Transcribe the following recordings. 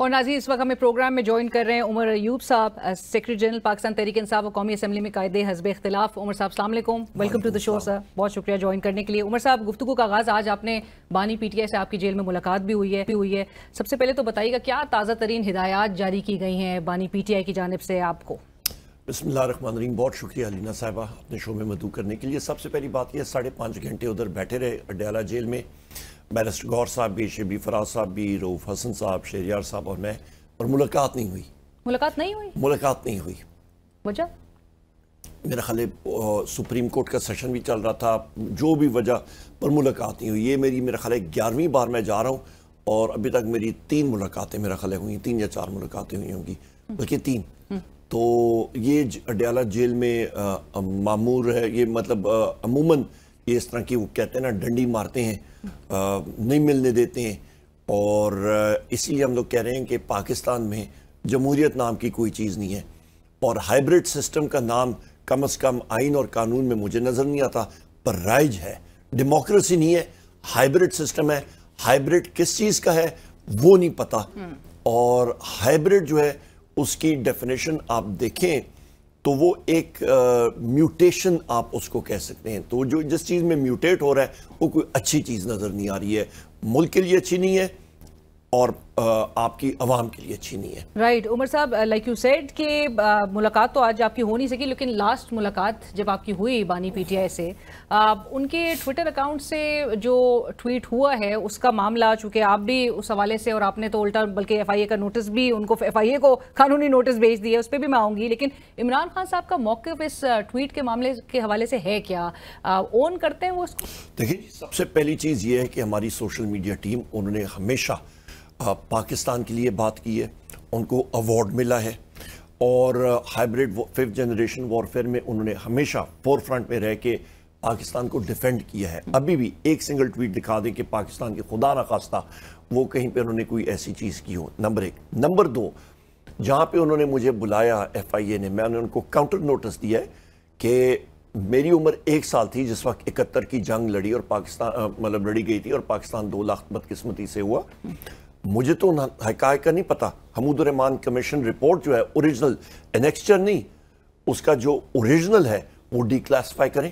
اور ناظرین اس وقت ہمیں پروگرام میں جوائن کر رہے ہیں عمر ایوب صاحب، سیکرٹری جنرل پاکستان تحریک انصاف و قومی اسمبلی میں قائد حزب اختلاف. عمر صاحب السلام علیکم، ویلکم ٹو دا شو سر. بہت شکریہ جوائن کرنے کے لیے. عمر صاحب گفتگو کا آغاز آج آپ نے بانی پی ٹی آئی سے آپ کی جیل میں ملاقات بھی ہوئی ہے. سب سے پہلے تو بتائیے گا کیا تازہ ترین ہدایات جاری کی گئی ہیں بانی پی ٹی آئی کی جانب سے آپ کو؟ بسم اللہ الرحمن الرحیم. بہت شکریہ علینا صاحبہ اپنے شو میں مدعو کرنے کے لیے. سب سے پہلی بات یہ 5.5 گھنٹے ادھر بیٹھے رہے اڈیالہ جیل میں. بیرسٹر غور صاحب بھی، شبی فراز صاحب بھی، رؤوف حسن صاحب، شہریار صاحب اور میں، اور ملاقات نہیں ہوئی. ملاقات نہیں ہوئی. وجہ میرا خیال ہے سپریم کورٹ کا سیشن بھی چل رہا تھا، جو بھی وجہ پر ملاقات نہیں ہوئی. یہ میرا خیال ہے 11ویں بار میں جا رہا ہوں اور ابھی تک میری 3 ملاقاتیں میرا خیال ہے ہوئی، 3 یا 4 ملاقاتیں ہوئی ہوں گی، بلکہ 3. تو یہ اڈیالہ جیل میں معمور ہے. یہ مطلب عموماً یہ اس طرح کی وہ کہتے ہیں نا ڈنڈی مارتے ہیں، نہیں ملنے دیتے ہیں. اور اسی لیے ہم لوگ کہہ رہے ہیں کہ پاکستان میں جمہوریت نام کی کوئی چیز نہیں ہے، اور ہائیبرڈ سسٹم کا نام کم از کم آئین اور قانون میں مجھے نظر نہیں آتا، پر رائج ہے. ڈیموکریسی نہیں ہے، ہائیبرڈ سسٹم ہے. ہائیبرڈ کس چیز کا ہے وہ نہیں پتا. اور ہائیبرڈ جو ہے اس کی ڈیفینیشن آپ دیکھیں تو وہ ایک میوٹیشن آپ اس کو کہہ سکتے ہیں. تو جو جس چیز میں میوٹیٹ ہو رہا ہے وہ کوئی اچھی چیز نظر نہیں آ رہی ہے، ملک کے لیے اچھی نہیں ہے اور آپ کی عوام کے لیے اچھی نہیں ہے. رائٹ. عمر صاحب لائک یو سیڈ کہ ملاقات تو آج آپ کی ہو نہیں سکی، لیکن لاسٹ ملاقات جب آپ کی ہوئی بانی پی ٹی آئی سے، ان کے ٹویٹر اکاؤنٹ سے جو ٹویٹ ہوا ہے اس کا معاملہ، چونکہ آپ بھی اس حوالے سے، اور آپ نے تو الٹا بلکہ ایف آئی اے کا نوٹس بھی ان کو، ایف آئی اے کو قانونی نوٹس بھیج دیا، اس پہ بھی میں آؤں گی. لیکن عمران خان صاحب کا موقف اس ٹویٹ کے معاملے کے حوالے سے ہے کیا؟ اون کرتے ہیں وہ اس کو؟ دیکھیں، سب سے پہلی چیز یہ ہے کہ ہماری سوشل میڈیا ٹیم انہوں نے ہمیشہ پاکستان کے لیے بات کی ہے. ان کو ایوارڈ ملا ہے، اور ہائیبرڈ 5th جنریشن وارفیئر میں انہوں نے ہمیشہ فور فرنٹ میں رہ کے پاکستان کو ڈیفینڈ کیا ہے. ابھی بھی ایک سنگل ٹویٹ دکھا دیں کہ پاکستان کی خدا نہ خواستہ وہ کہیں پہ انہوں نے کوئی ایسی چیز کی ہو. نمبر 1. نمبر 2، جہاں پہ انہوں نے مجھے بلایا ایف آئی اے نے، میں نے ان کو کاؤنٹر نوٹس دیا ہے کہ میری عمر 1 سال تھی جس وقت 71 کی جنگ لڑی اور پاکستان مطلب لڑی گئی تھی، اور پاکستان 2 لاکھ بدقسمتی سے ہوا. مجھے تو حقائق کا نہیں پتا. حمود الرحمان کمیشن رپورٹ جو ہے اوریجنل، انیکسچر نہیں، اس کا جو اوریجنل ہے وہ ڈی کلاسیفائی کریں.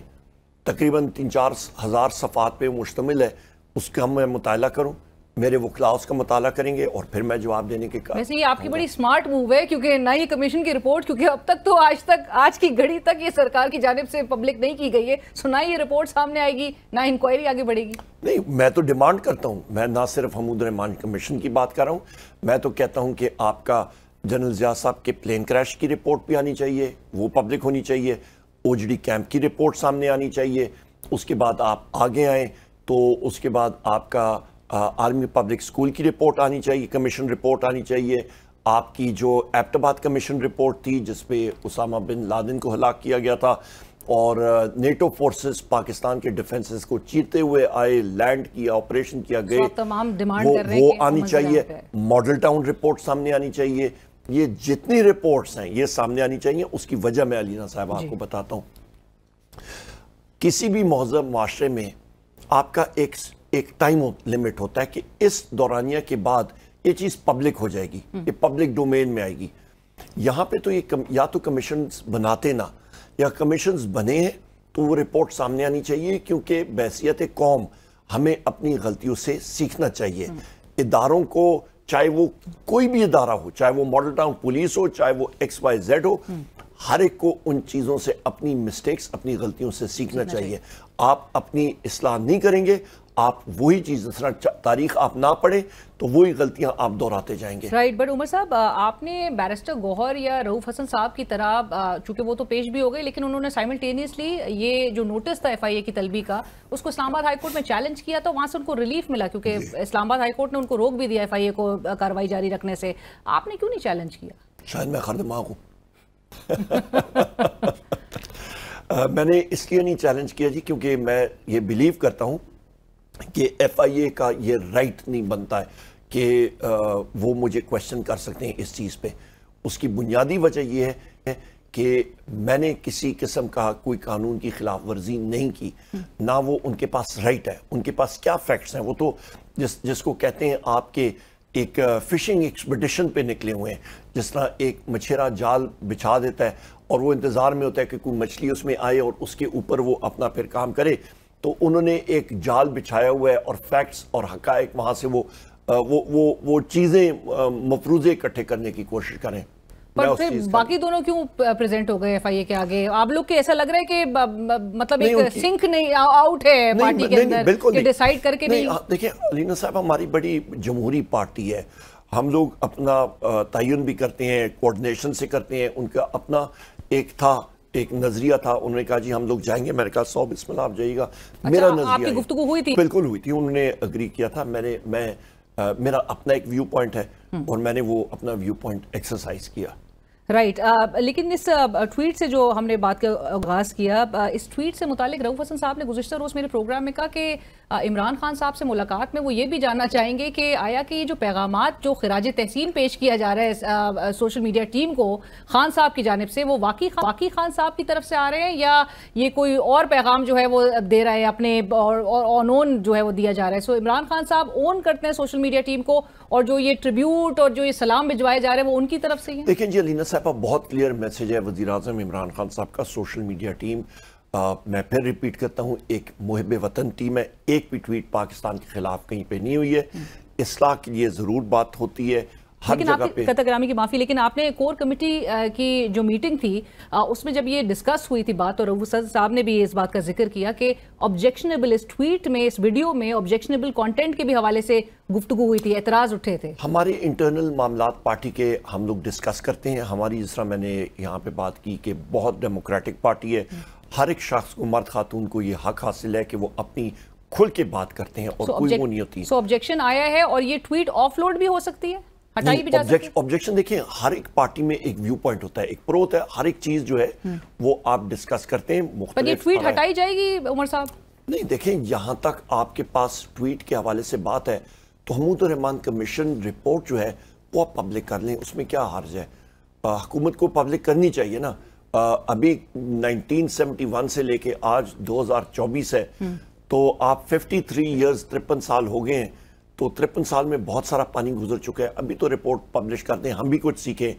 تقریباً 3-4 ہزار صفحات پہ مشتمل ہے. اس کا میں مطالعہ کروں، میرے وکلاء اس کا مطالعہ کریں گے اور پھر میں جواب دینے کے ویسے یہ آپ کی بڑی سمارٹ موو ہے، کیونکہ نہ یہ کمیشن کی رپورٹ، کیونکہ اب تک تو آج کی گھڑی تک یہ سرکار کی جانب سے پبلک نہیں کی گئی ہے، سو نہ یہ رپورٹ سامنے آئے گی، نہ انکوائری آگے بڑھے گی. نہیں، میں تو ڈیمانڈ کرتا ہوں، میں نہ صرف حمود الرحمان کمیشن کی بات کر رہا ہوں، میں تو کہتا ہوں کہ آپ کا جنرل ضیاء صاحب کے پلین کریش کی رپورٹ بھی آنی چاہیے، وہ پبلک ہونی چاہیے. او جی ڈی کیمپ کی رپورٹ سامنے آنی چاہیے. اس کے بعد آپ آگے آئیں تو اس کے بعد آپ کا آرمی پبلک اسکول کی رپورٹ آنی چاہیے، کمیشن رپورٹ آنی چاہیے. آپ کی جو ایبٹ آباد کمیشن رپورٹ تھی جس پہ اسامہ بن لادن کو ہلاک کیا گیا تھا، اور نیٹو فورسز پاکستان کے ڈیفنسز کو چیرتے ہوئے آئے، لینڈ کیا، آپریشن کیا گئے، وہ آنی چاہیے. ماڈل ٹاؤن رپورٹ سامنے آنی چاہیے. یہ جتنی رپورٹس ہیں یہ سامنے آنی چاہیے. اس کی وجہ میں علینا صاحب آپ کو بتاتا ہوں. کسی بھی مہذب معاشرے میں آپ کا ایک ٹائم لیمٹ ہوتا ہے کہ اس دورانیہ کے بعد یہ چیز پبلک ہو جائے گی، یہ پبلک ڈومین میں آئے گی. یہاں پہ تو یہ یا تو کمیشنز بناتے نہ، یا کمیشنز بنے ہیں تو وہ رپورٹ سامنے آنی چاہیے، کیونکہ بحیثیت قوم ہمیں اپنی غلطیوں سے سیکھنا چاہیے. اداروں کو، چاہے وہ کوئی بھی ادارہ ہو، چاہے وہ ماڈل ٹاؤن پولیس ہو، چاہے وہ XYZ ہو، ہر ایک کو ان چیزوں سے، اپنی مسٹیکس، اپنی غلطیوں سے سیکھنا چاہیے. آپ اپنی اصلاح نہیں کریں گے، آپ وہی چیز، تاریخ آپ نہ پڑھیں تو وہی غلطیاں آپ دہراتے جائیں گے. رائٹ. بٹ عمر صاحب، آپ نے بیرسٹر گوہر یا رؤوف حسن صاحب کی طرح، چونکہ وہ تو پیش بھی ہو گئے، لیکن انہوں نے سائملٹینیسلی یہ جو نوٹس تھا ایف آئی اے کی طلبی کا، اس کو اسلام آباد ہائی کورٹ میں چیلنج کیا تھا. وہاں سے ان کو ریلیف ملا، کیونکہ اسلام آباد ہائی کورٹ نے ان کو روک بھی دیا ایف آئی اے کو کارروائی جاری رکھنے سے. آپ نے کیوں نہیں چیلنج کیا؟ شاید میں خردماغ ہوں. میں نے اس لیے نہیں چیلنج کیا جی، کیونکہ میں یہ بلیو کرتا ہوں کہ ایف آئی اے کا یہ رائٹ نہیں بنتا ہے کہ وہ مجھے کویسچن کر سکتے ہیں اس چیز پہ. اس کی بنیادی وجہ یہ ہے کہ میں نے کسی قسم کا کوئی قانون کی خلاف ورزی نہیں کی، نہ وہ ان کے پاس رائٹ ہے. ان کے پاس کیا فیکٹس ہیں؟ وہ تو جس کو کہتے ہیں آپ کے ایک فشنگ ایکسپیڈیشن پہ نکلے ہوئے ہیں. جس طرح ایک مچھیرا جال بچھا دیتا ہے اور وہ انتظار میں ہوتا ہے کہ کوئی مچھلی اس میں آئے اور اس کے اوپر وہ اپنا پھر کام کرے, تو انہوں نے ایک جال بچھایا ہوا ہے اور فیکٹس اور حقائق وہاں سے وہ چیزیں مفروضے اکٹھے کرنے کی کوشش کریں. پر پھر باقی دونوں کیوں پریزنٹ ہو گئے ایف آئی اے کے آگے؟ آپ لوگ کے ایسا لگ رہا ہے کہ مطلب ایک سنک نہیں آؤٹ ہے پارٹی کے اندر کہ ڈیسائیڈ کر کے نہیں. دیکھیں علینا صاحب, ہماری بڑی جمہوری پارٹی ہے, ہم لوگ اپنا تعین بھی کرتے ہیں, کوارڈینیشن سے کرتے ہیں. ان کا اپنا ایک نظریہ تھا, انہوں نے کہا جی ہم لوگ جائیں گے, میں نے کہا 100 بسم اللہ آپ جائیے گا. میرا نظریہ آپ کی گفتگو ہوئی تھی؟ بالکل ہوئی تھی, انہوں نے اگری کیا تھا. میرا اپنا ایک ویو پوائنٹ ہے اور میں نے وہ اپنا ویو پوائنٹ ایکسرسائز کیا. رائٹ. لیکن اس ٹویٹ سے جو ہم نے بات کا آغاز کیا, اس ٹویٹ سے متعلق رؤف حسن صاحب نے گزشتہ روز میرے پروگرام میں کہا کہ عمران خان صاحب سے ملاقات میں وہ یہ بھی جاننا چاہیں گے کہ آیا کہ یہ جو پیغامات جو خراج تحسین پیش کیا جا رہا ہے سوشل میڈیا ٹیم کو خان صاحب کی جانب سے, وہ واقعی خان صاحب کی طرف سے آ رہے ہیں یا یہ کوئی اور پیغام جو ہے وہ دے رہا ہے اپنے آن اون جو ہے وہ دیا جا رہا ہے؟ سو عمران خان صاحب اون کرتے ہیں سوشل میڈیا ٹیم کو, اور جو یہ ٹریبیوٹ اور جو یہ سلام بھجوائے جا رہے ہیں وہ ان کی طرف سے ہی ہیں؟ دیکھیں جی علینا صاحبہ, بہت کلیئر میسیج ہے وزیر اعظم عمران خان صاحب کا. سوشل میڈیا ٹیم, میں پھر ریپیٹ کرتا ہوں, ایک محب وطن ٹیم ہے. ایک بھی ٹویٹ پاکستان کے خلاف کہیں پہ نہیں ہوئی ہے. اصلاح کے لیے ضرور بات ہوتی ہے ہر جگہ پہ. قطع گرامی کی معافی, لیکن آپ نے کور کمیٹی کی جو میٹنگ تھی اس میں جب یہ ڈسکس ہوئی تھی بات, اور رؤف صاحب نے بھی اس بات کا ذکر کیا کہ آبجیکشنیبل اس ٹویٹ میں, اس ویڈیو میں آبجیکشنیبل کانٹینٹ کے بھی حوالے سے گفتگو ہوئی تھی, اعتراض اٹھے تھے. ہمارے انٹرنل معاملات پارٹی کے ہم لوگ ڈسکس کرتے ہیں. ہماری جس طرح میں نے یہاں پہ بات کی کہ بہت ڈیموکریٹک پارٹی ہے, ہر ایک شخص کو, مرد خاتون کو یہ حق حاصل ہے کہ وہ اپنی کھل کے بات کرتے ہیں اور کوئی وہ نہیں ہوتی. سو آبجیکشن آیا ہے اور یہ ٹویٹ آف لوڈ بھی ہو سکتی ہے, ہٹائی بھی جا سکتی ہے. آبجیکشن دیکھیں, ہر ایک پارٹی میں ایک ویو پوائنٹ ہوتا ہے, ایک پرو ہوتا ہے. ہر ایک چیز جو ہے وہ آپ ڈسکس کرتے ہیں. پر یہ ٹویٹ ہٹائی جائے گی عمر صاحب؟ نہیں, دیکھیں جہاں تک آپ کے پاس ٹویٹ کے حوالے سے بات ہے تو حمود الرحمان کمیشن رپورٹ جو ہے وہ آپ پبلک کر لیں, اس میں کیا حرج ہے؟ حکومت کو پبلک کرنی چاہیے نا. ابھی 1971 سے لے کے آج 2024 ہے, تو آپ 53 ایئرز 53 سال ہو گئے ہیں, تو 53 سال میں بہت سارا پانی گزر چکا ہے. ابھی تو رپورٹ پبلش کرتے ہیں, ہم بھی کچھ سیکھیں,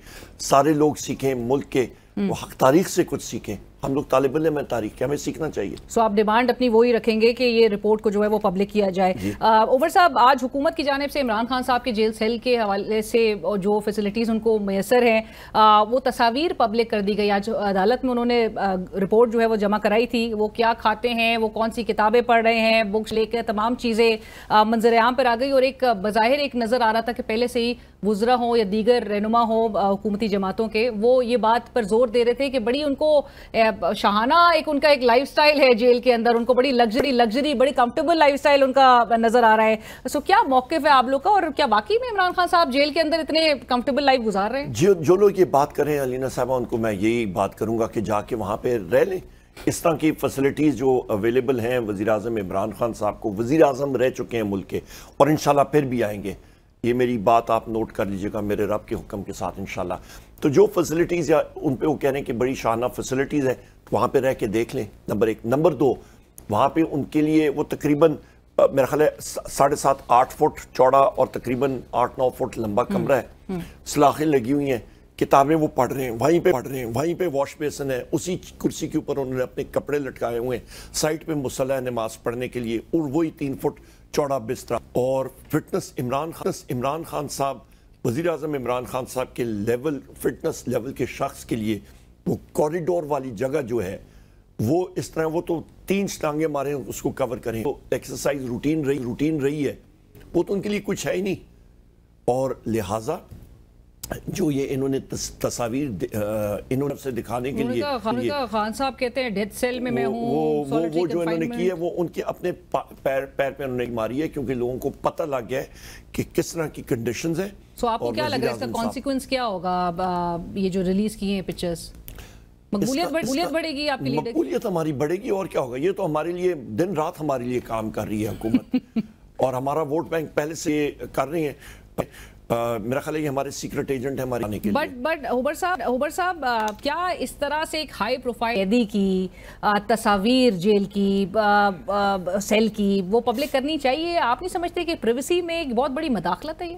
سارے لوگ سیکھیں, ملک کے وہ حق تاریخ سے کچھ سیکھیں. ہم لوگ طالب علم ہیں تاریخ کے, ہمیں سیکھنا چاہیے. سو آپ ڈیمانڈ اپنی وہی رکھیں گے کہ یہ رپورٹ کو جو ہے وہ پبلک کیا جائے. عمر صاحب, آج حکومت کی جانب سے عمران خان صاحب کے جیل سیل کے حوالے سے جو فیسلٹیز ان کو میسر ہیں وہ تصاویر پبلک کر دی گئی. آج عدالت میں انہوں نے رپورٹ جو ہے وہ جمع کرائی تھی, وہ کیا کھاتے ہیں, وہ کون سی کتابیں پڑھ رہے ہیں, بکس لے کے تمام چیزیں منظر عام پر آ گئی. اور ایک بظاہر ایک نظر آ رہا تھا کہ پہلے سے ہی وزراء ہوں یا دیگر رہنما ہوں حکومتی جماعتوں کے, وہ یہ بات پر زور دے رہے تھے کہ بڑی ان کو شاہانہ ان کا ایک لائف سٹائل ہے جیل کے اندر, ان کو بڑی لگژری بڑی کمفرٹیبل لائف سٹائل ان کا نظر آ رہا ہے. سو کیا موقف ہے آپ لوگ کا, اور کیا واقعی میں عمران خان صاحب جیل کے اندر اتنے کمفرٹیبل لائف گزار رہے ہیں؟ جو لوگ یہ بات کر رہے ہیں علینا صاحبہ, ان کو میں یہی بات کروں گا کہ جا کے وہاں پہ رہ لیں. اس طرح کی فیسلٹیز جو اویلیبل ہیں وزیر اعظم عمران خان صاحب کو, وزیر اعظم رہ چکے ہیں ملک کے اور انشاءاللہ پھر بھی آئیں گے. یہ میری بات آپ نوٹ کر لیجئے گا, میرے رب کے حکم کے ساتھ انشاءاللہ. تو جو فیسلٹیز یا ان پہ وہ کہہ رہے ہیں کہ بڑی شاہانہ فیسلٹیز ہے, وہاں پہ رہ کے دیکھ لیں, نمبر 1. نمبر 2, وہاں پہ ان کے لیے وہ تقریباً میرا خیال ہے 7.5-8 فٹ چوڑا اور تقریباً 8-9 فٹ لمبا کمرہ ہے, سلاخیں لگی ہوئی ہیں, کتابیں وہ پڑھ رہے ہیں, وہیں پہ واش بیسن ہے, اسی کرسی کے اوپر انہوں نے اپنے کپڑے لٹکائے ہوئے ہیں, سائٹ پہ مصلی ہے نماز پڑھنے کے لیے, اور وہی 3 فٹ چوڑا بستر. اور فٹنس عمران خان صاحب, وزیر اعظم عمران خان صاحب کے لیول, فٹنس لیول کے شخص کے لیے وہ کوریڈور والی جگہ جو ہے وہ اس طرح, وہ تو 3 شٹانگیں ماریں اس کو کور کریں. تو ایکسرسائز روٹین رہی ہے, وہ تو ان کے لیے کچھ ہے ہی نہیں. اور لہٰذا جو یہ انہوں نے تصاویر انہوں نے سے دکھانے کے لیے, خان صاحب کہتے ہیں ڈیتھ سیل میں ہوں, وہ جو انہوں نے کی ہے وہ ان کے اپنے پیر پہ انہوں نے ماری ہے, کیونکہ لوگوں کو پتہ لگ گیا ہے کہ کس طرح کی کنڈیشنز ہیں. سو آپ کو کیا لگ رہا ہے اس کا کانسیکوینس کیا ہوگا یہ جو ریلیز کیے ہیں پکچرز؟ مقبولیت بڑھے گی آپ کے لیے؟ مقبولیت ہماری بڑھے گی, اور کیا ہوگا. یہ تو ہمارے لیے دن رات ہمارے لیے کام کر رہی ہے حکومت, اور ہمارا ووٹ بینک پہلے سے کر رہی ہیں. میرا خیال ہے یہ ہمارے سیکرٹ ایجنٹ ہے ہمارے آنے کے لیے. بٹ ہوبر صاحب, کیا اس طرح سے ایک ہائی پروفائل قیدی کی تصاویر جیل کی, سیل کی, وہ پبلک کرنی چاہیے؟ آپ نہیں سمجھتے کہ پریویسی میں ایک بہت بڑی مداخلت ہے یہ؟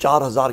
4000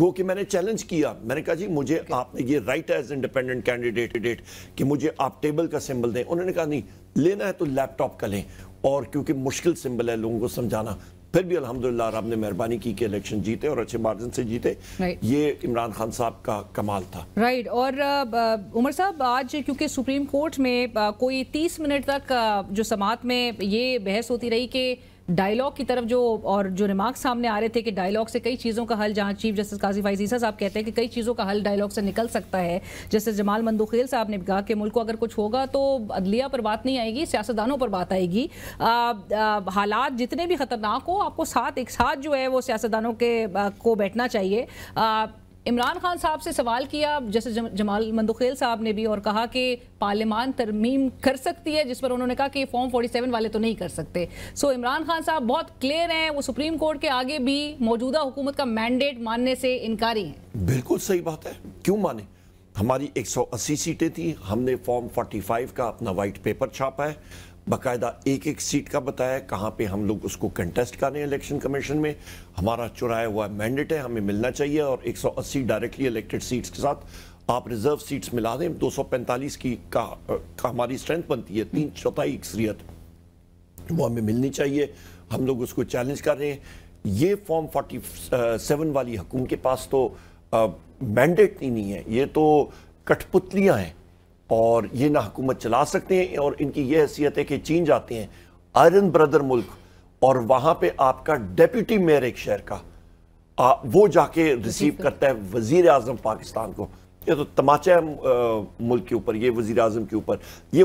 گو کہ میں نے چیلنج کیا, میں نے کہا جی مجھے آپ نے یہ رائٹ ہے ایز انڈیپینڈنٹ کینڈیڈیٹ کہ مجھے آپ ٹیبل کا سمبل دیں. انہوں نے کہا نہیں, لینا ہے تو لیپ ٹاپ کا لیں, اور کیونکہ مشکل سمبل ہے لوگوں کو سمجھانا. پھر بھی الحمدللہ رب نے مہربانی کی کہ الیکشن جیتے اور اچھے مارجن سے جیتے. یہ عمران خان صاحب کا کمال تھا. رائٹ. اور عمر صاحب, آج کیونکہ سپریم کورٹ میں کوئی 30 منٹ تک جو سماعت میں یہ بحث ہوتی رہی کہ ڈائیلاگ کی طرف جو ریمارکس سامنے آ رہے تھے کہ ڈائیلاگ سے کئی چیزوں کا حل, جہاں چیف جسٹس قاضی فائز عیسیٰ صاحب کہتے ہیں کہ کئی چیزوں کا حل ڈائیلاگ سے نکل سکتا ہے. جسٹس جمال مندوخیل صاحب نے کہا کہ ملک کو اگر کچھ ہوگا تو عدلیہ پر بات نہیں آئے گی, سیاستدانوں پر بات آئے گی. حالات جتنے بھی خطرناک ہو, آپ کو ایک ساتھ جو ہے وہ سیاستدانوں کو بیٹھنا چاہیے. عمران خان صاحب سے سوال کیا جیسے جمال مندوخیل صاحب نے بھی, اور کہا کہ پارلیمان ترمیم کر سکتی ہے, جس پر انہوں نے کہا کہ فارم 47 والے تو نہیں کر سکتے. سو عمران خان صاحب بہت کلیئر ہیں, وہ سپریم کورٹ کے آگے بھی موجودہ حکومت کا مینڈیٹ ماننے سے انکاری ہیں. بالکل صحیح بات ہے, کیوں مانے. ہماری 180 سیٹیں تھیں, ہم نے فارم 45 کا اپنا وائٹ پیپر چھاپا ہے, باقاعدہ ایک ایک سیٹ کا بتایا کہاں پہ ہم لوگ اس کو کنٹیسٹ کریں الیکشن کمیشن میں. ہمارا چرایا ہوا مینڈیٹ ہے, ہمیں ملنا چاہیے, اور 180 ڈائریکٹلی الیکٹڈ سیٹس کے ساتھ آپ ریزرو سیٹس ملا دیں. 245 کی کا ہماری اسٹرینتھ بنتی ہے, 3/4 اکثریت وہ ہمیں ملنی چاہیے. ہم لوگ اس کو چیلنج کر رہے ہیں. یہ فارم 47 والی حکومت کے پاس تو مینڈیٹ نہیں ہے, یہ تو کٹ پتلیاں ہیں, اور یہ نہ حکومت چلا سکتے ہیں, اور ان کی یہ حیثیت ہے کہ چین جاتے ہیں آئرن برادر ملک, اور وہاں پہ آپ کا ڈیپیوٹی میئر ایک شہر کا وہ جا کے ریسیو کرتا ہے وزیر اعظم پاکستان کو. یہ تو تماچا ہے ملک کے اوپر, یہ وزیر اعظم کے اوپر. یہ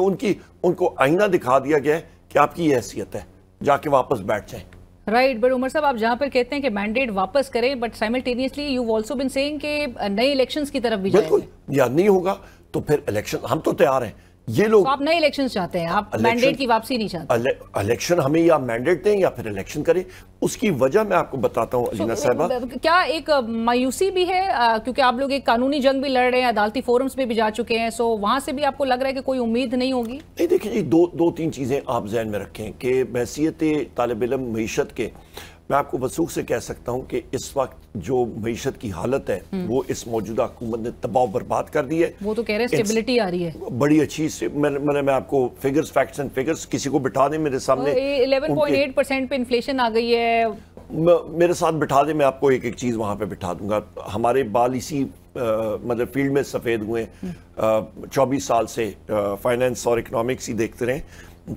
ان کو آئینہ دکھا دیا گیا ہے کہ آپ کی یہ حیثیت ہے, جا کے واپس بیٹھ جائیں. رائٹ. بٹ عمر صاحب, آپ جہاں پر کہتے ہیں کہ مینڈیٹ واپس کریں, but simultaneously you also been seeing کہ نئے الیکشنز کی طرف بھی جائیں. بالکل, یا نہیں ہوگا تو پھر الیکشن, ہم تو تیار ہیں. یہ لوگ آپ نئے الیکشنز چاہتے ہیں, آپ مینڈیٹ کی واپسی نہیں چاہتے. الیکشن ہمیں یا مینڈیٹ دیں یا پھر الیکشن کریں. اس کی وجہ میں آپ کو بتاتا ہوں علینا صاحبہ. کیا ایک مایوسی بھی ہے, کیونکہ آپ لوگ ایک قانونی جنگ بھی لڑ رہے ہیں, عدالتی فورمز پہ بھی جا چکے ہیں, سو وہاں سے بھی آپ کو لگ رہا ہے کہ کوئی امید نہیں ہوگی؟ نہیں, دیکھیں جی, دو تین چیزیں آپ ذہن میں رکھیں کہ بحیثیت طالب علم معیشت کے, میں آپ کو وثوق سے کہہ سکتا ہوں کہ اس وقت جو معیشت کی حالت ہے وہ اس موجودہ حکومت نے تباہ و برباد کر دی ہے. وہ تو کہہ رہے ہیں اسٹیبلٹی آ رہی ہے بڑی اچھی. میں آپ کو فیگرز, فیکٹس اینڈ فیگرز کسی کو بٹھا دیں میرے سامنے. 11.8% پہ انفلیشن آ گئی ہے, میرے ساتھ بٹھا دیں, میں آپ کو ایک ایک چیز وہاں پہ بٹھا دوں گا. ہمارے بال اسی مطلب فیلڈ میں سفید ہوئے, 24 سال سے فائنینس اور اکنامکس ہی دیکھتے رہیں.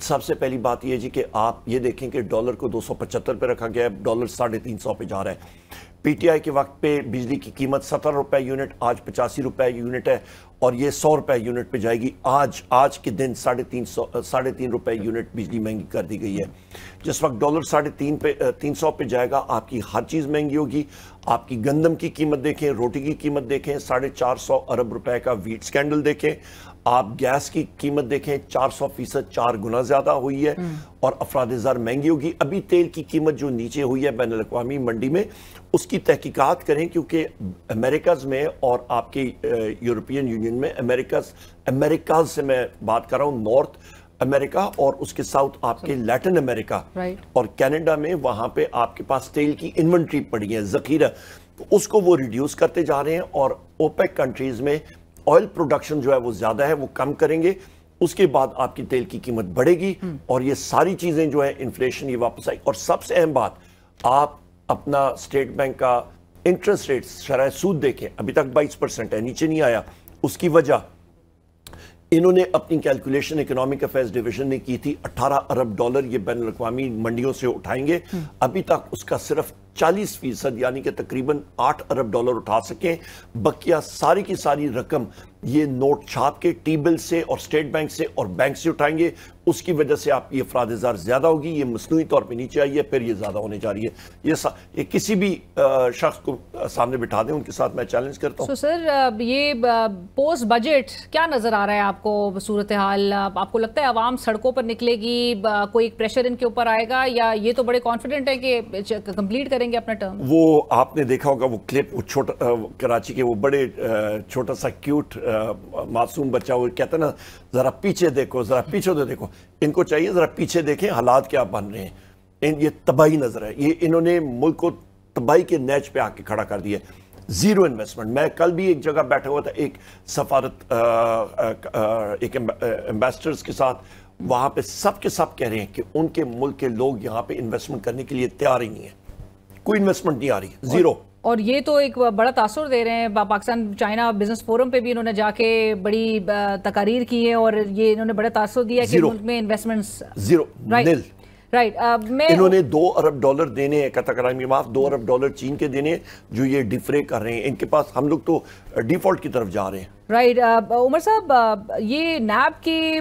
سب سے پہلی بات یہ جی کہ آپ یہ دیکھیں کہ ڈالر کو 275 پہ رکھا گیا ہے, ڈالر 350 پہ جا رہا ہے. پی ٹی آئی کے وقت پہ بجلی کی قیمت 70 روپے یونٹ, آج 85 روپے یونٹ ہے, اور یہ 100 روپے یونٹ پہ جائے گی. آج کے دن 3.5 روپے یونٹ بجلی مہنگی کر دی گئی ہے. جس وقت ڈالر 350 پہ جائے گا, آپ کی ہر چیز مہنگی ہوگی. آپ کی گندم کی قیمت دیکھیں, روٹی کی قیمت دیکھیں, 450 ارب روپے کا ویٹ سکینڈل دیکھیں, آپ گیس کی قیمت دیکھیں 400%, 4 گنا زیادہ ہوئی ہے, اور افراد زر مہنگی ہوگی. ابھی تیل کی قیمت جو نیچے ہوئی ہے بین الاقوامی منڈی میں, اس کی تحقیقات کریں, کیونکہ امریکاز میں اور آپ کی یورپین یونین میں, امریکاز سے میں بات کر رہا ہوں, نارتھ امریکہ اور اس کے ساؤتھ آپ کے لیٹن امریکہ اور کینیڈا میں, وہاں پہ آپ کے پاس تیل کی انونٹری پڑی ہے, ذخیرہ, اس کو وہ ریڈیوس کرتے جا رہے ہیں. اور اوپیک کنٹریز میں آئل پروڈکشن جو ہے وہ زیادہ ہے, وہ کم کریں گے. اس کے بعد آپ کی تیل کی قیمت بڑھے گی, اور یہ ساری چیزیں جو ہیں انفلیشن یہ واپس آئی. اور سب سے اہم بات, آپ اپنا اسٹیٹ بینک کا انٹرسٹ ریٹ شرح سود دیکھیں, ابھی تک 22% ہے, نیچے نہیں آیا. اس کی وجہ انہوں نے اپنی کیلکولیشن اکنامک افیئرز ڈویژن نے کی تھی, 18 ارب ڈالر یہ بین الاقوامی منڈیوں سے اٹھائیں گے. ابھی تک اس کا صرف 40% یعنی کہ تقریباً 8 ارب ڈالر اٹھا سکیں. بقیہ ساری کی ساری رقم یہ نوٹ چھاپ کے ٹی بل سے اور اسٹیٹ بینک سے اور بینک سے اٹھائیں گے. اس کی وجہ سے آپ کی افراد زر زیادہ ہوگی, یہ مصنوعی طور پہ نیچے آئی ہے, پھر یہ زیادہ ہونے جا رہی ہے. یہ کسی بھی شخص کو سامنے بٹھا دیں, ان کے ساتھ میں چیلنج کرتا ہوں. سر, یہ پوسٹ بجٹ کیا نظر آ رہا ہے آپ کو صورتحال؟ آپ کو لگتا ہے عوام سڑکوں پر نکلے گی, کوئی پریشر ان کے اوپر آئے گا, یا یہ تو بڑے کانفیڈنٹ ہے کہ کمپلیٹ کریں گے اپنا ٹرم؟ وہ آپ نے دیکھا ہوگا وہ کلپ, وہ چھوٹا کراچی کے وہ بڑے چھوٹا سا کیوٹ معصوم بچہ, وہ کہتا ہے نا ذرا پیچھے دیکھو, ذرا پیچھے تو دیکھو. ان کو چاہیے ذرا پیچھے دیکھیں حالات کیا بن رہے ہیں. یہ تباہی نظر ہے, یہ انہوں نے ملک کو تباہی کے نیچ پہ آ کے کھڑا کر دیا. Zero investment. میں کل بھی ایک جگہ بیٹھا ہوا تھا ایک سفارت ایک ایمبیسڈرز کے ساتھ, وہاں پہ سب کے سب کہہ رہے ہیں کہ ان کے ملک کے لوگ یہاں پہ انویسٹمنٹ کرنے کے لیے تیار ہی نہیں ہیں, کوئی انویسٹمنٹ نہیں آ رہی, زیرو. اور یہ تو ایک بڑا تاثر دے رہے ہیں. پاکستان چائنا بزنس فورم پہ بھی انہوں نے جا کے بڑی تقاریر کی ہے اور یہ انہوں نے بڑا تاثر دیا کہ ملک میں انویسٹمنٹس زیرو, نل. رائٹ. انہوں نے $2 ارب دینے ہیں, قطع کرامی معاف, $2 ارب چین کے دینے ہیں جو یہ ڈیفرے کر رہے ہیں. ان کے پاس ہم لوگ تو ڈیفالٹ کی طرف جا رہے ہیں. رائٹ. عمر صاحب, یہ نیب کے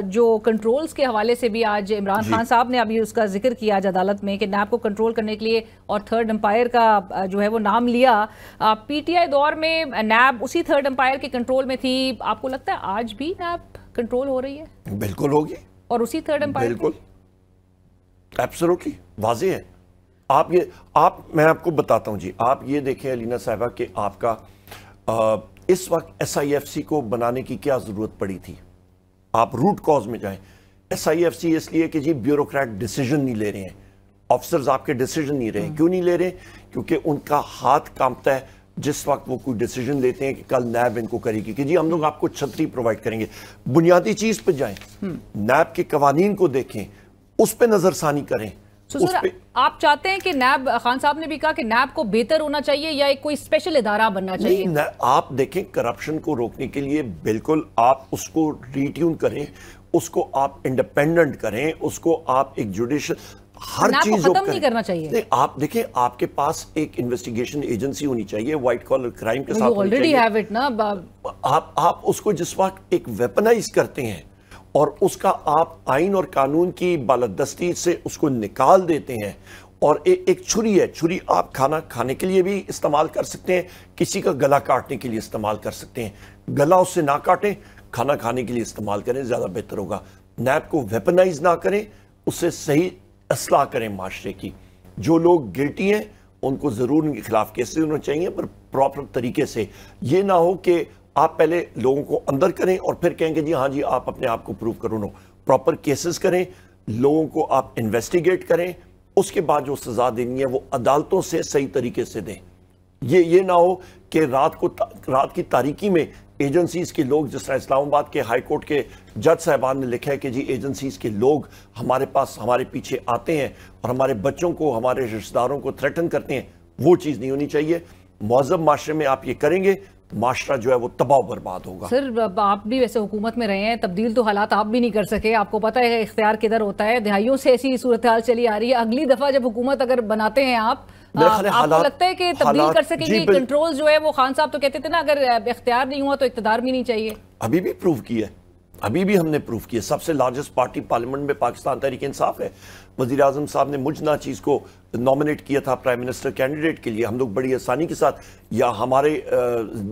جو کنٹرولز کے حوالے سے بھی آج عمران خان صاحب نے ابھی اس کا ذکر کیا آج عدالت میں کہ نیب کو کنٹرول کرنے کے لیے اور تھرڈ امپائر کا جو ہے وہ نام لیا. پی ٹی آئی دور میں نیب اسی تھرڈ امپائر کے کنٹرول میں تھی. آپ کو لگتا ہے آج بھی نیب کنٹرول ہو رہی ہے؟ بالکل ہوگی. اور اسی تھرڈ امپائر؟ بالکل, ایبسولوٹلی واضح ہے. میں آپ کو بتاتا ہوں جی, آپ یہ دیکھیں علینا صاحبہ کہ آپ کا اس وقت ایس آئی ایف سی کو بنانے کی کیا ضرورت پڑی تھی. آپ روٹ کاز میں جائیں. ایس آئی ایف سی اس لیے کہ جی بیوروکریٹ ڈیسیجن نہیں لے رہے ہیں, آفیسرز آپ کے ڈیسیجن نہیں رہے ہیں. کیوں نہیں لے رہے؟ کیونکہ ان کا ہاتھ کانپتا ہے جس وقت وہ کوئی ڈیسیجن لیتے ہیں کہ کل نیب ان کو کرے گی کہ جی ہم لوگ آپ کو چھتری پرووائڈ کریں گے. بنیادی چیز پہ جائیں, نیب کے قوانین کو دیکھیں, اس پہ نظر ثانی کریں. سر, آپ چاہتے ہیں کہ نیب, خان صاحب نے بھی کہا کہ نیب کو بہتر ہونا چاہیے یا ایک کوئی اسپیشل ادارہ بننا چاہیے؟ نہیں, آپ دیکھیں کرپشن کو روکنے کے لیے بالکل آپ اس کو ریٹیون کریں, اس کو آپ انڈیپینڈنٹ کریں, اس کو آپ ایک جوڈیشل ہر چیز ختم نہیں کرنا چاہیے. آپ دیکھیں آپ کے پاس ایک انویسٹیگیشن ایجنسی ہونی چاہیے وائٹ کالر کرائم کے ساتھ ہونی چاہیے. آپ اس کو جس وقت ایک ویپنائز کرتے ہیں اور اس کا آپ آئین اور قانون کی بالادستی سے اس کو نکال دیتے ہیں, اور ایک چھری ہے, چھری آپ کھانا کھانے کے لیے بھی استعمال کر سکتے ہیں, کسی کا گلا کاٹنے کے لیے استعمال کر سکتے ہیں. گلا اس سے نہ کاٹیں, کھانا کھانے کے لیے استعمال کریں, زیادہ بہتر ہوگا. نیب کو ویپنائز نہ کریں, اس سے صحیح اصلاح کریں معاشرے کی. جو لوگ گلٹی ہیں ان کو ضرور ان کے خلاف کیسز ہونا چاہیے, پر پراپر طریقے سے. یہ نہ ہو کہ آپ پہلے لوگوں کو اندر کریں اور پھر کہیں گے جی ہاں جی آپ اپنے آپ کو پروف کرو. نو, پراپر کیسز کریں, لوگوں کو آپ انویسٹیگیٹ کریں, اس کے بعد جو سزا دینی ہے وہ عدالتوں سے صحیح طریقے سے دیں. یہ نہ ہو کہ رات کی تاریکی میں ایجنسیز کے لوگ, جس طرح اسلام آباد کے ہائی کورٹ کے جج صاحبان نے لکھا ہے کہ جی ایجنسیز کے لوگ ہمارے پاس ہمارے پیچھے آتے ہیں اور ہمارے بچوں کو, ہمارے رشتہ داروں کو تھریٹن کرتے ہیں. وہ چیز نہیں ہونی چاہیے. مہذب معاشرے میں آپ یہ کریں گے, معاشرہ جو ہے وہ تباہ و برباد ہوگا. سر, آپ بھی ویسے حکومت میں رہے ہیں, تبدیل تو حالات آپ بھی نہیں کر سکے, آپ کو پتہ ہے اختیار کدھر ہوتا ہے. دہائیوں سے ایسی صورتحال چلی آ رہی ہے. اگلی دفعہ جب حکومت اگر بناتے ہیں آپ کو لگتا ہے کہ تبدیل کر سکیں گے؟ کنٹرول جو ہے وہ, خان صاحب تو کہتے تھے نا اگر اختیار نہیں ہوا تو اقتدار بھی نہیں چاہیے. ابھی بھی پروف کیا ہے, ابھی بھی ہم نے پروف کیا. سب سے لارجسٹ پارٹی پارلیمنٹ میں پاکستان تحریک انصاف ہے. وزیر اعظم صاحب نے مجھ ناچیز کو نومینیٹ کیا تھا پرائم منسٹر کینڈیڈیٹ کے لیے. ہم لوگ بڑی آسانی کے ساتھ, یا ہمارے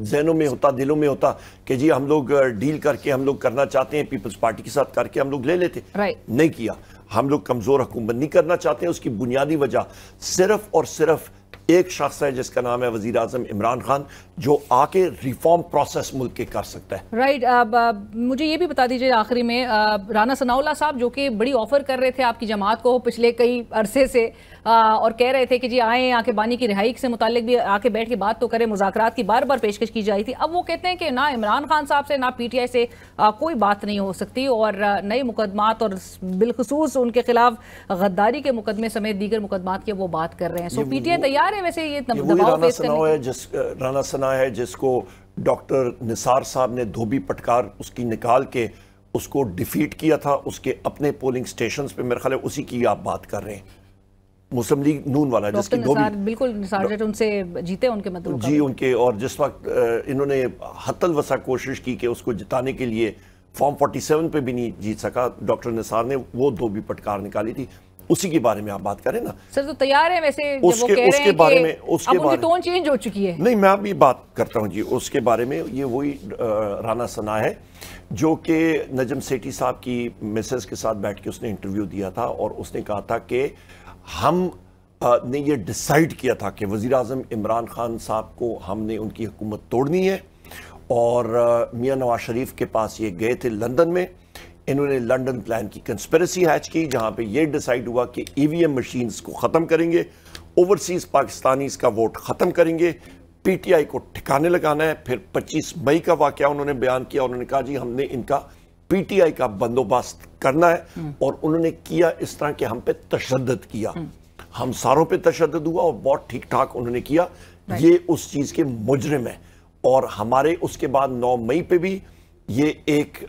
ذہنوں میں ہوتا, دلوں میں ہوتا کہ جی ہم لوگ ڈیل کر کے ہم لوگ کرنا چاہتے ہیں پیپلز پارٹی کے ساتھ, کر کے ہم لوگ لے لیتے. نہیں کیا. ہم لوگ کمزور حکومت نہیں کرنا چاہتے ہیں. اس کی بنیادی وجہ صرف اور صرف ایک شخص ہے جس کا نام ہے وزیر اعظم عمران خان, جو آ کے ریفارم پروسیس ملک کے کر سکتا ہے. رائٹ. مجھے یہ بھی بتا دیجئے آخری میں, رانا ثناء اللہ صاحب جو کہ بڑی آفر کر رہے تھے آپ کی جماعت کو پچھلے کئی عرصے سے, اور کہہ رہے تھے کہ جی آئیں, آ کے بانی کی رہائی سے متعلق بھی آ کے بیٹھ کے بات تو کریں, مذاکرات کی بار بار پیشکش کی جائی تھی. اب وہ کہتے ہیں کہ نہ عمران خان صاحب سے نہ پی ٹی آئی سے کوئی بات نہیں ہو سکتی, اور نئے مقدمات اور بالخصوص ان کے خلاف غداری کے مقدمے سمیت دیگر مقدمات کی وہ بات کر رہے ہیں. سو پی ٹی آئی تیار ہے ویسے یہ دباؤ فیس کرنے کے؟ رانا ثناء ہے جس کو ڈاکٹر نثار صاحب نے دھوبی پٹکار اس کی نکال کے اس کو ڈیفیٹ کیا تھا اس کے اپنے پولنگ سٹیشنز پہ. میرے خیال ہے اسی کی آپ بات کر رہے ہیں, مسلم لیگ نون والا, جس کی نثار, بالکل نثار جٹ ان سے جیتے ان کے مطلب جی ان کے, اور جس وقت انہوں نے حتی الوسع کوشش کی کہ اس کو جتانے کے لیے فارم 47 پہ بھی نہیں جیت سکا ڈاکٹر نثار نے, وہ دھوبی پٹکار نکالی تھی. اسی کے بارے میں آپ بات کریں نا سر. تو تیار ہے ویسے جب وہ کہہ رہے ہیں کہ اب ان کی ٹون چینج ہو چکی ہے؟ نہیں, میں ابھی بات کرتا ہوں جی اس کے بارے میں. یہ وہی رانا ثناء ہے جو کہ نجم سیٹھی صاحب کی مسز کے ساتھ بیٹھ کے اس نے انٹرویو دیا تھا, اور اس نے کہا تھا کہ ہم نے یہ ڈیسائیڈ کیا تھا کہ وزیر اعظم عمران خان صاحب کو ہم نے ان کی حکومت توڑنی ہے. اور میاں نواز شریف کے پاس یہ گئے تھے لندن میں, انہوں نے لنڈن پلان کی کنسپیریسی ہیچ کی, جہاں پہ یہ ڈیسائیڈ ہوا کہ ای وی ایم مشینز کو ختم کریں گے, اوورسیز پاکستانیز کا ووٹ ختم کریں گے, پی ٹی آئی کو ٹھکانے لگانا ہے. پھر 25 مئی کا واقعہ انہوں نے بیان کیا, انہوں نے کہا جی ہم نے ان کا پی ٹی آئی کا بندوبست کرنا ہے, اور انہوں نے کیا اس طرح کہ ہم پہ تشدد کیا, ہم ساروں پہ تشدد ہوا اور بہت ٹھیک ٹھاک انہوں نے کیا. یہ اس چیز کے مجرم ہیں. اور ہمارے اس کے بعد 9 مئی پہ بھی یہ ایک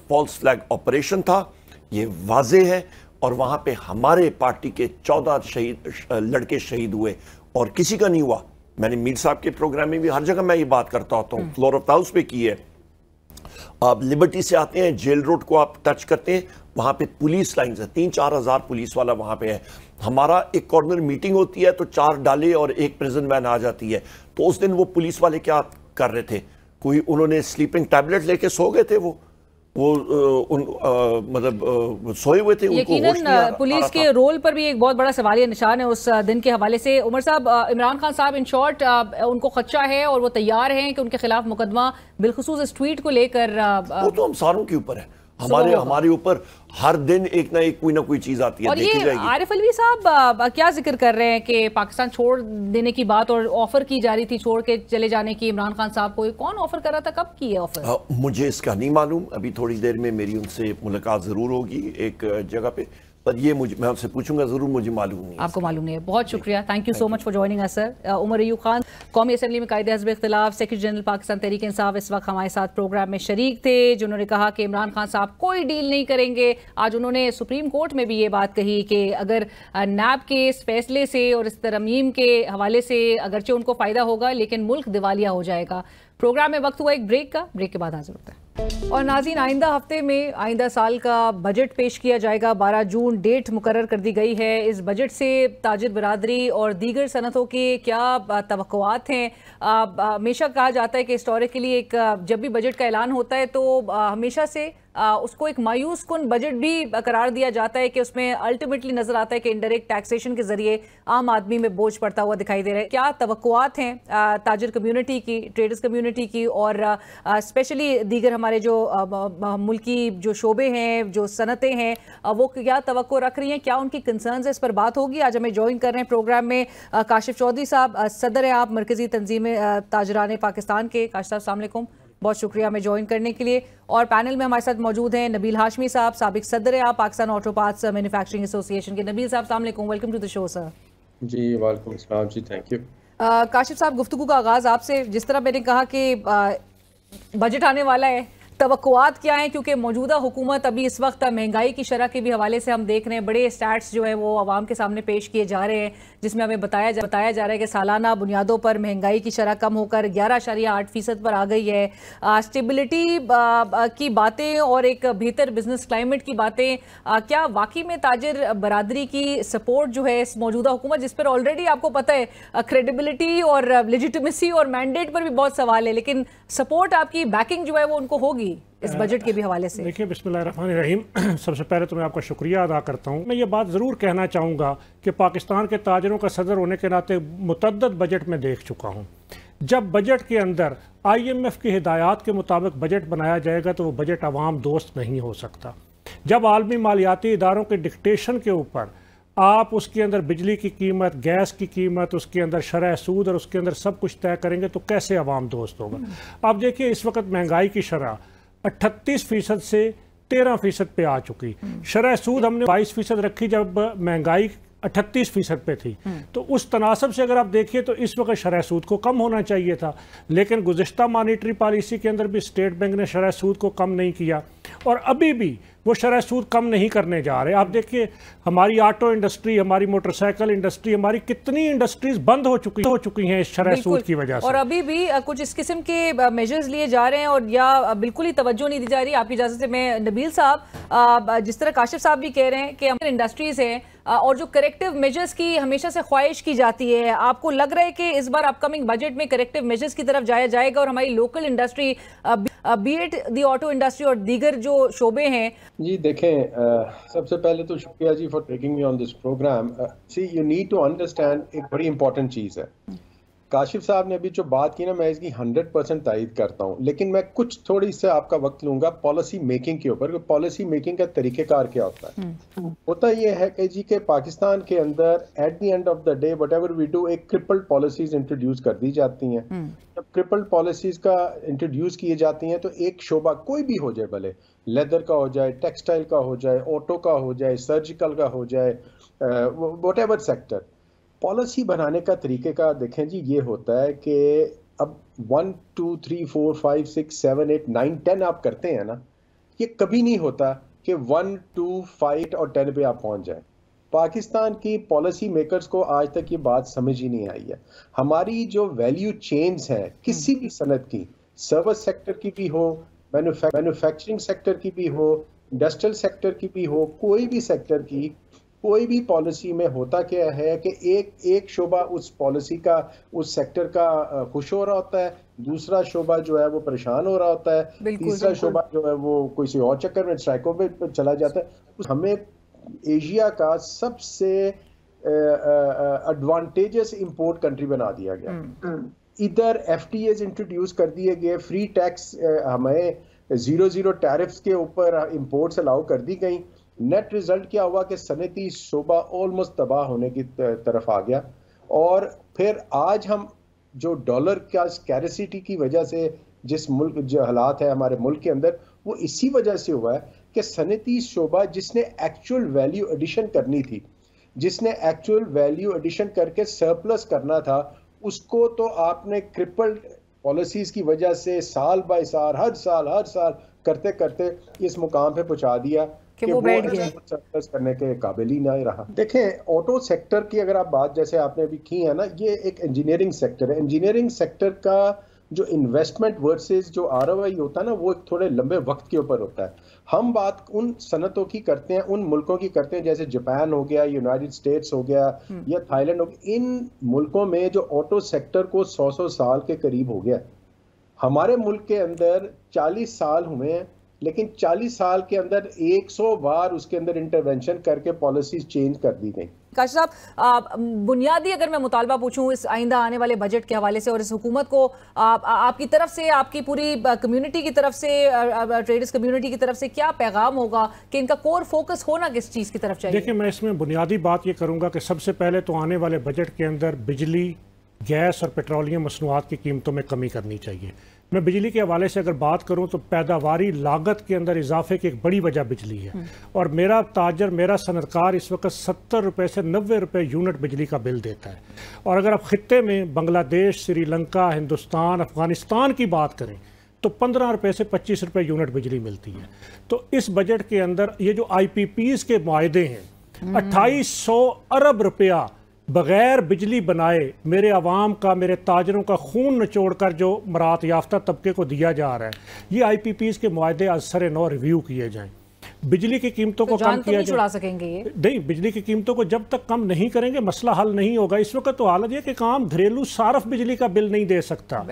فالس فلیگ آپریشن تھا, یہ واضح ہے, اور وہاں پہ ہمارے پارٹی کے 14 لڑکے شہید ہوئے اور کسی کا نہیں ہوا. میں نے میر صاحب کے پروگرام میں بھی ہر جگہ میں یہ بات کرتا ہوتا ہوں, فلور آف دا ہاؤس پہ کی ہے. آپ لبرٹی سے آتے ہیں, جیل روڈ کو آپ ٹچ کرتے ہیں, وہاں پہ پولیس لائنز ہیں, 3-4 ہزار پولیس والا وہاں پہ ہے. ہمارا ایک کارنر میٹنگ ہوتی ہے تو 4 ڈالے اور ایک پریزن وین آ جاتی ہے. تو اس دن وہ پولیس والے کیا کر رہے تھے, کوئی انہوں نے سلیپنگ ٹیبلٹ لے کے سو گئے تھے, وہ مطلب سوئے ہوئے تھے. یقیناً پولیس کے رول پر بھی ایک بہت بڑا سوالیہ نشان ہے اس دن کے حوالے سے. عمر صاحب, عمران خان صاحب ان شارٹ ان کو خدشہ ہے اور وہ تیار ہیں کہ ان کے خلاف مقدمہ بالخصوص اس ٹویٹ کو لے کر, وہ تو ہم ساروں کے اوپر ہے, ہمارے اوپر ہر دن ایک نہ ایک کوئی نہ کوئی چیز آتی ہے. اور یہ عارف علوی صاحب کیا ذکر کر رہے ہیں کہ پاکستان چھوڑ دینے کی بات اور آفر کی جا رہی تھی چھوڑ کے چلے جانے کی عمران خان صاحب کو, کون آفر کر رہا تھا, کب کی ہے آفر؟ مجھے اس کا نہیں معلوم. ابھی تھوڑی دیر میں میری ان سے ملاقات ضرور ہوگی ایک جگہ پہ, پر یہ میں ان سے پوچھوں گا ضرور, مجھے معلوم نہیں. آپ کو معلوم نہیں ہے. بہت شکریہ, thank you so much for joining us sir. Umar Ayub Khan, قومی اسمبلی میں قائد حزب اختلاف, سیکرٹری جنرل پاکستان تحریک انصاف, اس وقت ہمارے ساتھ پروگرام میں شریک تھے, جنہوں نے کہا کہ عمران خان صاحب کوئی ڈیل نہیں کریں گے. آج انہوں نے سپریم کورٹ میں بھی یہ بات کہی کہ اگر نیب کے اس فیصلے سے اور اس ترمیم کے حوالے سے اگرچہ ان کو فائدہ ہوگا لیکن ملک دیوالیہ ہو جائے گا. پروگرام میں وقت ہوا ایک بریک کا, بریک کے بعد حاضر ہوتا ہے. اور ناظرین, آئندہ ہفتے میں آئندہ سال کا بجٹ پیش کیا جائے گا. 12 جون ڈیٹ مقرر کر دی گئی ہے. اس بجٹ سے تاجر برادری اور دیگر صنعتوں کے کیا توقعات ہیں؟ ہمیشہ کہا جاتا ہے کہ ہسٹوریکلی ایک جب بھی بجٹ کا اعلان ہوتا ہے تو ہمیشہ سے اس کو ایک مایوس کن بجٹ بھی قرار دیا جاتا ہے کہ اس میں الٹیمیٹلی نظر آتا ہے کہ انڈائریکٹ ٹیکسیشن کے ذریعے عام آدمی میں بوجھ پڑتا ہوا دکھائی دے رہا ہے. کیا توقعات ہیں تاجر کمیونٹی کی, ٹریڈرز کمیونٹی کی, اور اسپیشلی دیگر ہمارے جو ملکی جو شعبے ہیں, جو صنعتیں ہیں, وہ کیا توقع رکھ رہی ہیں, کیا ان کی کنسرنز ہے؟ اس پر بات ہوگی. آج ہمیں جوائن کر رہے ہیں پروگرام میں کاشف چودھری صاحب, صدر ہیں آپ مرکزی تنظیم تاجران پاکستان کے. کاشف صاحب السلام علیکم, بہت شکریہ ہمیں جوائن کرنے کے لیے. اور پینل میں ہمارے ساتھ موجود ہیں نبیل ہاشمی صاحب, سابق صدر ہیں آپ پاکستان آٹو پارٹس مینوفیکچرنگ ایسوسی ایشن کے. نبیل صاحب السلام علیکم, ویلکم ٹو دی شو سر. جی وعلیکم السلام جی, تھینک یو. کاشف صاحب, گفتگو کا آغاز آپ سے. جس طرح میں نے کہا کہ بجٹ آنے والا ہے, توقعات کیا ہیں؟ کیونکہ موجودہ حکومت ابھی اس وقت مہنگائی کی شرح کے بھی حوالے سے ہم دیکھ رہے ہیں بڑے اسٹیٹس جو ہیں وہ عوام کے سامنے پیش کیے جا رہے ہیں, جس میں ہمیں بتایا جا رہا ہے کہ سالانہ بنیادوں پر مہنگائی کی شرح کم ہو کر 11.8% پر آ گئی ہے. اسٹیبلٹی کی باتیں اور ایک بہتر بزنس کلائمیٹ کی باتیں, کیا واقعی میں تاجر برادری کی سپورٹ جو ہے اس موجودہ حکومت, جس پر آلریڈی آپ کو پتہ ہے کریڈیبلٹی اور لیجیٹمیسی اور مینڈیٹ پر بھی بہت سوال ہے, لیکن سپورٹ آپ کی بیکنگ جو ہے وہ ان کو ہوگی اس بجٹ کے بھی حوالے سے؟ دیکھیں, بسم اللہ الرحمن الرحیم. سب سے پہلے تو میں آپ کا شکریہ ادا کرتا ہوں. میں یہ بات ضرور کہنا چاہوں گا کہ پاکستان کے تاجروں کا صدر ہونے کے ناطے متعدد بجٹ میں دیکھ چکا ہوں. جب بجٹ کے اندر IMF کی ہدایات کے مطابق بجٹ بنایا جائے گا تو وہ بجٹ عوام دوست نہیں ہو سکتا. جب عالمی مالیاتی اداروں کے ڈکٹیشن کے اوپر آپ اس کے اندر بجلی کی قیمت, گیس کی قیمت, اس کے اندر شرح سود اور اس کے اندر سب کچھ طے کریں گے تو کیسے عوام دوست ہوگا؟ آپ دیکھیے, اس وقت مہنگائی کی شرح 38% سے 13% پہ آ چکی. شرح سود ہم نے 22% رکھی جب مہنگائی 38% پہ تھی. تو اس تناسب سے اگر آپ دیکھیے تو اس وقت شرح سود کو کم ہونا چاہیے تھا, لیکن گزشتہ مانیٹری پالیسی کے اندر بھی اسٹیٹ بینک نے شرح سود کو کم نہیں کیا اور ابھی بھی وہ شرح سود کم نہیں کرنے جا رہے. آپ دیکھیے ہماری آٹو انڈسٹری, ہماری موٹر سائیکل انڈسٹری, ہماری کتنی انڈسٹریز بند ہو چکی ہیں اس شرح سود کی وجہ سے, اور ابھی بھی کچھ اس قسم کے میجرز لیے جا رہے ہیں اور یا بالکل ہی توجہ نہیں دی جا رہی. آپ کی اجازت سے میں نبیل صاحب, جس طرح کاشف صاحب بھی کہہ رہے ہیں کہ ہماری انڈسٹریز ہیں اور جو کریکٹیو میجرز کی ہمیشہ سے خواہش کی جاتی ہے, آپ کو لگ رہا ہے کہ اس بار اپ کمنگ بجٹ میں کریکٹیو میجرز کی طرف جایا جائے گا اور ہماری local industry be it the auto industry اور دیگر جو شعبے ہیں؟ جی دیکھیں, سب سے پہلے تو شکریہ جی for taking me on this program. So you need to understand, ایک بڑی امپورٹنٹ چیز ہے کاشف صاحب نے ابھی جو بات کی نا میں اس کی 100% تائید کرتا ہوں، لیکن میں کچھ تھوڑی سے آپ کا وقت لوں گا پالیسی میکنگ کے اوپر کہ پالیسی میکنگ کا طریقہ کار کیا ہوتا ہے۔ ہوتا یہ ہے کہ جی کہ پاکستان کے اندر at the end of the day whatever we do ایک کرپلڈ پالیسیز انٹروڈیوس کر دی جاتی ہیں۔ جب کرپلڈ پالیسیز کا انٹروڈیوس کیے جاتی ہیں تو ایک شعبہ کوئی بھی ہو جائے، بھلے لیدر کا ہو جائے، ٹیکسٹائل کا ہو جائے، آٹو کا ہو جائے، سرجیکل کا ہو جائے، وٹ ایور سیکٹر، پالیسی بنانے کا طریقے کا دیکھیں جی یہ ہوتا ہے کہ اب 1 2 3 4 5 6 7 8 9 10 آپ کرتے ہیں نا، یہ کبھی نہیں ہوتا کہ 1 2 5 اور 10 پہ آپ پہنچ جائیں۔ پاکستان کی پالیسی میکرز کو آج تک یہ بات سمجھ ہی نہیں آئی ہے۔ ہماری جو ویلیو چینز ہیں کسی بھی صنعت کی، سروس سیکٹر کی بھی ہو، مینوفیکچرنگ سیکٹر کی بھی ہو، انڈسٹریل سیکٹر کی بھی ہو، کوئی بھی سیکٹر کی، کوئی بھی پالیسی میں ہوتا کیا ہے کہ ایک شعبہ اس پالیسی کا، اس سیکٹر کا خوش ہو رہا ہوتا ہے، دوسرا شعبہ جو ہے وہ پریشان ہو رہا ہوتا ہے، تیسرا شعبہ جو ہے وہ کسی اور چکر میں اسٹرائکوں پہ چلا جاتا ہے۔ ہمیں ایشیا کا سب سے ایڈوانٹیجس امپورٹ کنٹری بنا دیا گیا۔ ادھر ایف ٹی ایز انٹروڈیوس کر دیے گئے، فری ٹیکس ہمیں 0 ٹیرفز کے اوپر امپورٹس الاؤ کر دی گئیں۔ نیٹ ریزلٹ کیا ہوا کہ صنعتی شعبہ آلموسٹ تباہ ہونے کی طرف آ گیا۔ اور پھر آج ہم جو ڈالر کا اسکیرسٹی کی وجہ سے جس ملک جو حالات ہے ہمارے ملک کے اندر، وہ اسی وجہ سے ہوا ہے کہ صنعتی شعبہ جس نے ایکچوئل ویلیو ایڈیشن کرنی تھی، جس نے ایکچوئل ویلیو ایڈیشن کر کے سرپلس کرنا تھا، اس کو تو آپ نے کرپلڈ پالیسیز کی وجہ سے سال بائی سال ہر سال کرتے کرتے اس مقام پہ پہنچا دیا کہ وہ سرپلس کرنے کے قابل ہی نہ رہا۔ دیکھیں آٹو سیکٹر کی اگر آپ بات جیسے آپ نے ابھی کی ہے نا، یہ ایک انجینئرنگ سیکٹر ہے۔ انجینئرنگ سیکٹر کا جو انویسٹمنٹ ورسز جو ROI ہوتا ہے نا، وہ ایک تھوڑے لمبے وقت کے اوپر ہوتا ہے۔ ہم بات ان صنعتوں کی کرتے ہیں، ان ملکوں کی کرتے ہیں جیسے جاپان ہو گیا، یونائٹڈ اسٹیٹس ہو گیا یا تھائی لینڈ ہو گیا۔ ان ملکوں میں جو آٹو سیکٹر کو 100 سال کے قریب ہو گیا، ہمارے ملک کے اندر 40 سال ہوئے ہیں، لیکن 40 سال کے اندر 100 بار اس کے اندر انٹرونشن کر کے پالیسیز چینج کر دی گئی۔ کاشف صاحب، بنیادی اگر میں مطالبہ پوچھوں اس آئندہ آنے والے بجٹ کے حوالے سے اور اس حکومت کو آپ کی طرف سے، آپ کی پوری کمیونٹی کی طرف سے، ٹریڈرز کمیونٹی کی طرف سے کیا پیغام ہوگا کہ ان کا کور فوکس ہونا کس چیز کی طرف چاہیے؟ دیکھیں، میں اس میں بنیادی بات یہ کروں گا کہ سب سے پہلے تو آنے والے بجٹ کے اندر بجلی، گیس اور پیٹرولیم مصنوعات کی قیمتوں میں کمی کرنی چاہیے۔ میں بجلی کے حوالے سے اگر بات کروں تو پیداواری لاگت کے اندر اضافے کی ایک بڑی وجہ بجلی ہے، اور میرا تاجر، میرا صنعتکار اس وقت 70 روپے سے 90 روپے یونٹ بجلی کا بل دیتا ہے۔ اور اگر آپ خطے میں بنگلہ دیش، سری لنکا، ہندوستان، افغانستان کی بات کریں تو 15 روپے سے 25 روپے یونٹ بجلی ملتی ہے۔ تو اس بجٹ کے اندر یہ جو IPPs کے معاہدے ہیں، 2800 ارب روپیہ بغیر بجلی بنائے میرے عوام کا، میرے تاجروں کا خون نچوڑ کر جو مراعات یافتہ طبقے کو دیا جا رہا ہے، یہ IPPs کے معاہدے از سر نو ریویو کیے جائیں۔ بجلی کی قیمتوں کو کم کیا جائے۔ نہیں، بجلی کی قیمتوں کو جب تک کم نہیں کریں گے مسئلہ حل نہیں ہوگا۔ اس وقت تو حالت یہ کہ عام گھریلو صارف بجلی کا بل نہیں دے سکتا،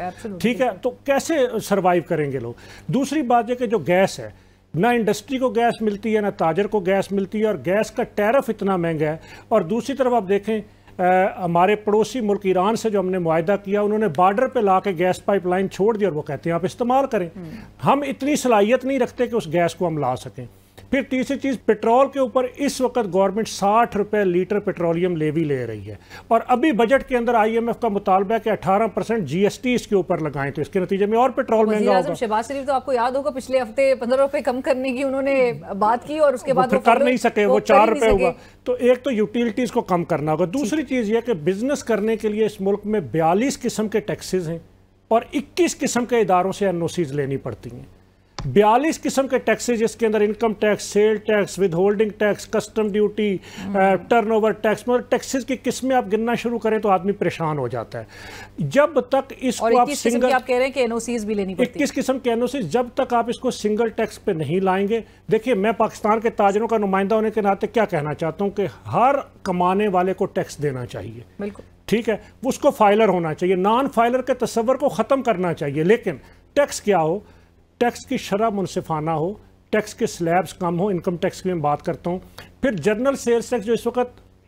ٹھیک ہے، تو کیسے سروائیو کریں گے لوگ؟ دوسری بات یہ کہ جو گیس ہے، نہ انڈسٹری کو گیس ملتی ہے، نہ تاجر کو گیس ملتی ہے، اور گیس کا ٹیرف اتنا مہنگا ہے۔ اور دوسری طرف آپ دیکھیں ہمارے پڑوسی ملک ایران سے جو ہم نے معاہدہ کیا، انہوں نے بارڈر پہ لا کے گیس پائپ لائن چھوڑ دی اور وہ کہتے ہیں آپ استعمال کریں۔ ہم اتنی صلاحیت نہیں رکھتے کہ اس گیس کو ہم لا سکیں۔ پھر تیسری چیز، پیٹرول کے اوپر اس وقت گورنمنٹ 60 روپے لیٹر پیٹرولیم لیوی لے رہی ہے، اور ابھی بجٹ کے اندر IMF کا مطالبہ ہے کہ 18% GST اس کے اوپر لگائیں، تو اس کے نتیجے میں اور پیٹرول مہنگا ہوگا۔ شہباز شریف تو آپ کو یاد ہوگا پچھلے ہفتے 15 روپے کم کرنے کی انہوں نے بات کی، اور اس کے بعد وہ کر نہیں سکے، وہ 4 روپے ہوا۔ تو ایک تو یوٹیلٹیز کو کم کرنا ہوگا، دوسری چیز یہ کہ بزنس کرنے کے لیے اس ملک میں 42 قسم کے ٹیکسز ہیں اور 21 قسم کے اداروں سے NOCs لینی پڑتی ہیں۔ 42 قسم کے ٹیکسز، جس کے اندر income tax, sale tax, withholding tax, custom duty, turnover tax, مگر ٹیکسز کی قسمیں آپ گننا شروع کریں تو آدمی پریشان ہو جاتا ہے۔ جب تک اس کو آپ سنگل، آپ کہہ رہے ہیں کہ NOCs بھی لینی پڑتی ہیں، 21 قسم کے NOCs، جب تک آپ اس کو سنگل ٹیکس پہ نہیں لائیں گے۔ دیکھیں، میں پاکستان کے تاجروں کا نمائندہ ہونے کے ناطے کیا کہنا چاہتا ہوں کہ ہر کمانے والے کو ٹیکس دینا چاہیے، بالکل ٹھیک ہے، اس کو فائلر ہونا چاہیے، نان فائلر کے تصور کو ختم کرنا چاہیے۔ لیکن ٹیکس کیا ہو؟ ٹیکس کی شرح منصفانہ ہو، ٹیکس کے سلیبز کم ہو، انکم ٹیکس کی میں بات کرتا ہوں۔ پھر جنرل سیلز ٹیکس جو اس وقت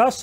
10